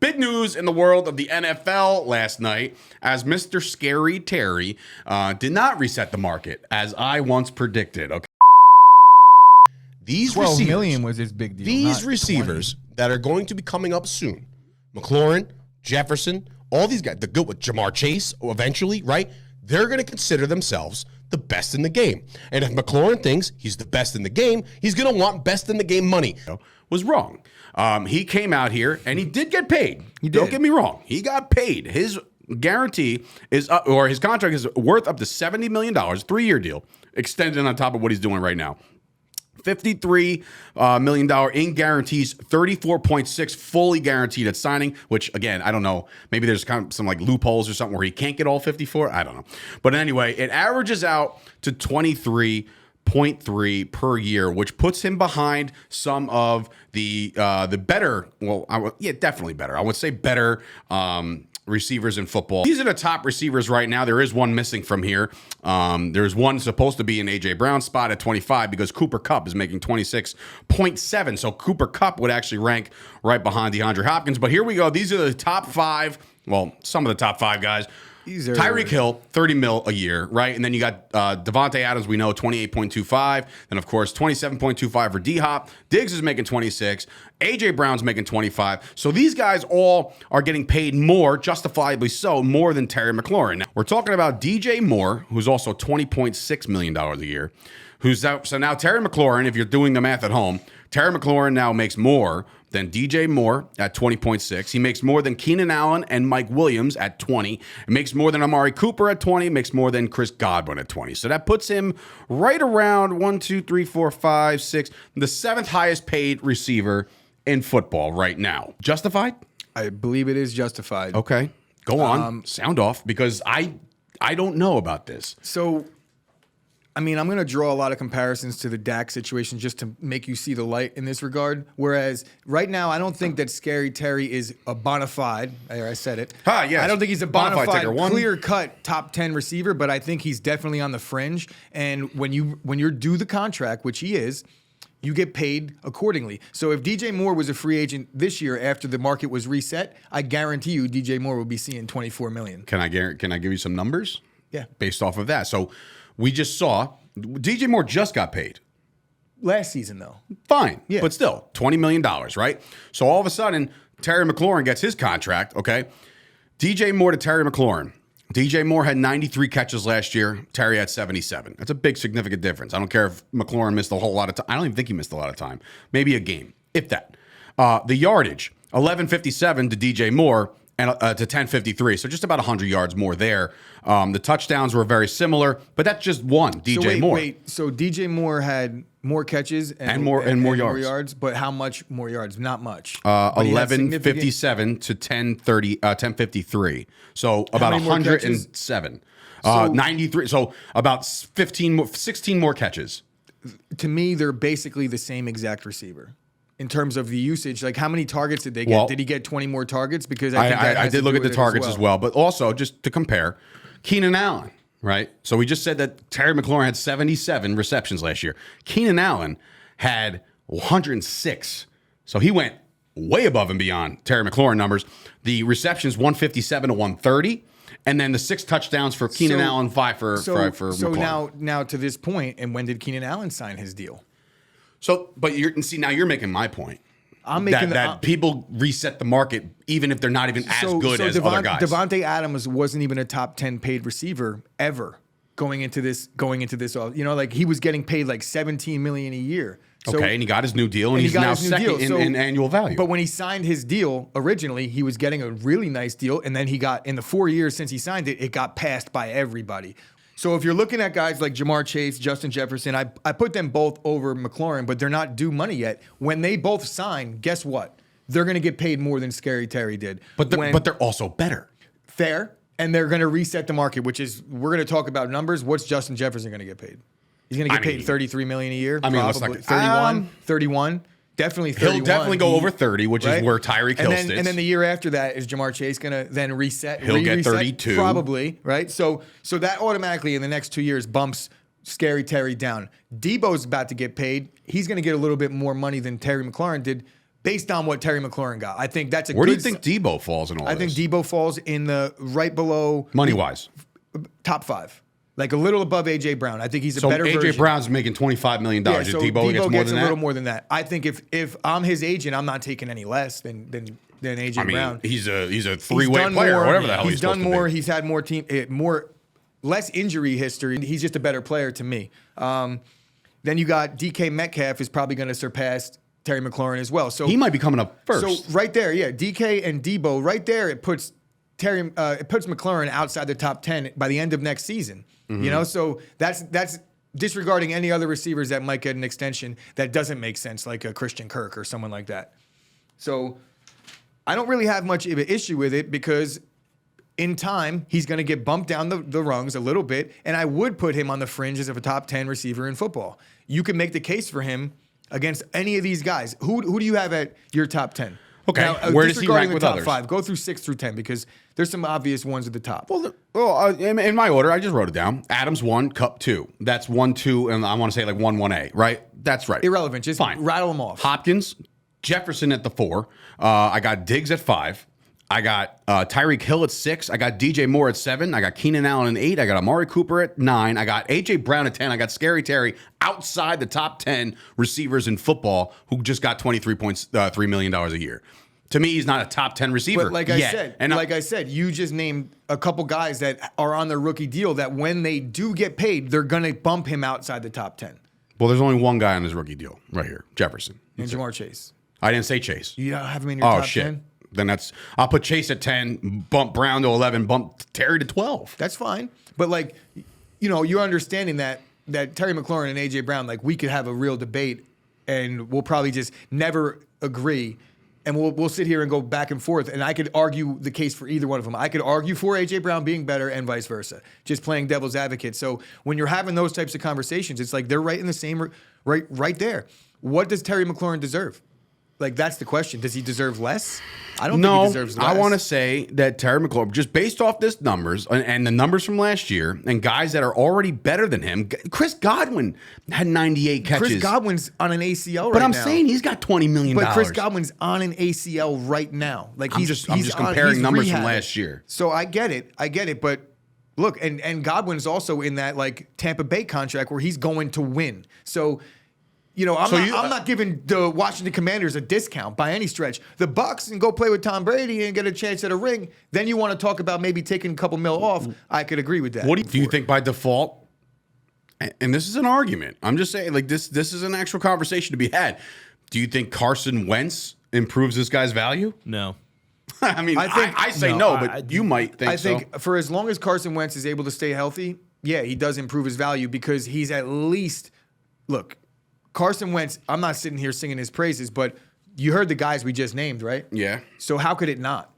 Big news in the world of the NFL last night as Mr. Scary Terry did not reset the market as I once predicted. Okay. These 12 receivers, million was his big deal. These not receivers 20. that are going to be coming up soon, McLaurin, Jefferson, all these guys, the good with Jamar Chase eventually, right? They're going to consider themselves the best in the game. And if McLaurin thinks he's the best in the game, he's going to want best in the game money. Was wrong. He came out here and he did get paid. He did. Don't get me wrong. He got paid. His guarantee is up, or his contract is worth up to $70 million, 3-year deal, extended on top of what he's doing right now. $53 million in guarantees, 34.6 fully guaranteed at signing, which again, I don't know. Maybe there's kind of some like loopholes or something where he can't get all 54. I don't know. But anyway, it averages out to 23.3 per year, which puts him behind some of the better, definitely better. I would say better receivers in football. These are the top receivers right now. There is one missing from here. There's one supposed to be in A.J. Brown's spot at 25 because Cooper Kupp is making 26.7. So Cooper Kupp would actually rank right behind DeAndre Hopkins. But here we go. These are the top 5. Well, some of the top 5 guys. Tyreek Hill, 30 mil a year, right? And then you got Devontae Adams, we know, 28.25. Then, of course, 27.25 for D-Hop. Diggs is making 26. A.J. Brown's making 25. So these guys all are getting paid more, justifiably so, more than Terry McLaurin. Now, we're talking about DJ Moore, who's also $20.6 million a year. So now Terry McLaurin, if you're doing the math at home, Terry McLaurin now makes more than DJ Moore at 20.6. He makes more than Keenan Allen and Mike Williams at 20. It makes more than Amari Cooper at 20. Makes more than Chris Godwin at 20. So that puts him right around 1, 2, 3, 4, 5, 6, the 7th highest paid receiver in football right now. Justified? I believe it is justified. Okay. Go on. Sound off, because I don't know about this. So, I mean, I'm going to draw a lot of comparisons to the Dak situation just to make you see the light in this regard. Whereas right now, I don't think that Scary Terry is a bona fide. I said it. Yes. I don't think he's a bona fide, taker. clear-cut top 10 receiver, but I think he's definitely on the fringe. And when you're due the contract, which he is, you get paid accordingly. So if DJ Moore was a free agent this year after the market was reset, I guarantee you DJ Moore will be seeing $24 million. Can I give you some numbers? Yeah. Based off of that. So we just saw DJ Moore just got paid. Last season, though. Fine. Yeah. But still, $20 million, right? So all of a sudden, Terry McLaurin gets his contract, okay? DJ Moore to Terry McLaurin. DJ Moore had 93 catches last year. Terry had 77. That's a big, significant difference. I don't care if McLaurin missed a whole lot of time. I don't even think he missed a lot of time. Maybe a game, if that. The yardage, 1157 to DJ Moore and to 1053. So just about 100 yards more there. The touchdowns were very similar, but that's just one, DJ Moore. So DJ Moore had more catches and more yards. But how much more yards? Not much. 1157 to 1053. So about 107. 93. So about 16 more catches. To me, they're basically the same exact receiver. In terms of the usage, like how many targets did they get? Did he get 20 more targets? Because I did look at the targets as well. But also, just to compare, Keenan Allen, right? So we just said that Terry McLaurin had 77 receptions last year. Keenan Allen had 106. So he went way above and beyond Terry McLaurin numbers. The receptions, 157 to 130. And then the 6 touchdowns for Keenan Allen, 5 for McLaurin. So now to this point, and when did Keenan Allen sign his deal? So, but now you're making my point. I'm making that people reset the market even if they're not even as good as other guys. Devontae Adams wasn't even a top 10 paid receiver ever going into this. Like he was getting paid like $17 million a year. So, okay, and he got his new deal, and he's now second in annual value. But when he signed his deal originally, he was getting a really nice deal, and then he got in the 4 years since he signed it, it got passed by everybody. So if you're looking at guys like Jamar Chase, Justin Jefferson, I put them both over McLaurin, but they're not due money yet. When they both sign, guess what? They're going to get paid more than Scary Terry did. But they're also better. Fair. And they're going to reset the market, which is, we're going to talk about numbers. What's Justin Jefferson going to get paid? He's going to get paid $33 million a year. I mean, probably 31. Definitely 31. He'll definitely go over 30, which is where Tyreek Hill sits. And then the year after that, is Jamar Chase going to then reset? He'll get 32. Probably, right? So that automatically in the next 2 years bumps Scary Terry down. Debo's about to get paid. He's going to get a little bit more money than Terry McLaurin did based on what Terry McLaurin got. I think that's a Where good. do you think Debo falls in all I this? think Debo falls in the right below money-wise. top 5. Like a little above AJ Brown. I think he's a So better AJ version. Brown's making $25 million. Yeah, If so Debo gets more than a that? little more than that. I think if I'm his agent, I'm not taking any less than AJ I mean, Brown. he's a He's three-way done player, more, or whatever the hell he's supposed done to more. be. He's had less injury history. He's just a better player to me. Then you got DK Metcalf is probably going to surpass Terry McLaurin as well. So He might be coming up first. So right there, yeah, DK and Debo, right there, it puts McLaurin outside the top 10 by the end of next season. Mm-hmm. You know, so that's disregarding any other receivers that might get an extension that doesn't make sense, like a Christian Kirk or someone like that. So I don't really have much of an issue with it because in time, he's going to get bumped down the rungs a little bit, and I would put him on the fringes of a top 10 receiver in football. You can make the case for him against any of these guys. Who do you have at your top 10? Okay, Now, where does he disregarding rank the with top others? 5. Go through 6 through 10 because there's some obvious ones at the top. Well, in my order, I just wrote it down. Adams 1, Cup 2. That's 1, 2, and I want to say like 1, 1A, right? That's right. Irrelevant. Just Fine. rattle them off. Hopkins, Jefferson at the 4. I got Diggs at 5. I got Tyreek Hill at 6. I got DJ Moore at 7. I got Keenan Allen at 8. I got Amari Cooper at 9. I got AJ Brown at 10. I got Scary Terry outside the top 10 receivers in football who just got $23.3 million a year. To me, he's not a top 10 receiver. But like yet. I said, you just named a couple guys that are on their rookie deal that when they do get paid, they're going to bump him outside the top 10. Well, there's only one guy on his rookie deal right here, Jefferson. And Jamar Chase. I didn't say Chase. You don't have him in your Oh, top shit. 10? Then I'll put Chase at 10, bump Brown to 11, bump Terry to 12. That's fine. But like, you know, you're understanding that Terry McLaurin and AJ Brown, like we could have a real debate and we'll probably just never agree. And we'll sit here and go back and forth. And I could argue the case for either one of them. I could argue for AJ Brown being better and vice versa, just playing devil's advocate. So when you're having those types of conversations, it's like they're right in the same, right there. What does Terry McLaurin deserve? Like, that's the question. Does he deserve less? I don't think he deserves less. I want to say that Terry McLaurin, just based off this numbers and the numbers from last year and guys that are already better than him, Chris Godwin had 98 catches. Chris Godwin's on an ACL right now. But I'm saying he's got $20 million. But Chris Godwin's on an ACL right now. Like I'm just comparing numbers from last year. So I get it. But look, and Godwin's also in that like Tampa Bay contract where he's going to win. So, you know, I'm not giving the Washington Commanders a discount by any stretch. The Bucks and go play with Tom Brady and get a chance at a ring. Then you want to talk about maybe taking a couple mil off. I could agree with that. What do you think by default? And this is an argument. I'm just saying, like this is an actual conversation to be had. Do you think Carson Wentz improves this guy's value? No. I mean, I say no, but you might think so. I think for as long as Carson Wentz is able to stay healthy, yeah, he does improve his value because he's at least look. Carson Wentz, I'm not sitting here singing his praises, but you heard the guys we just named, right? Yeah. So how could it not?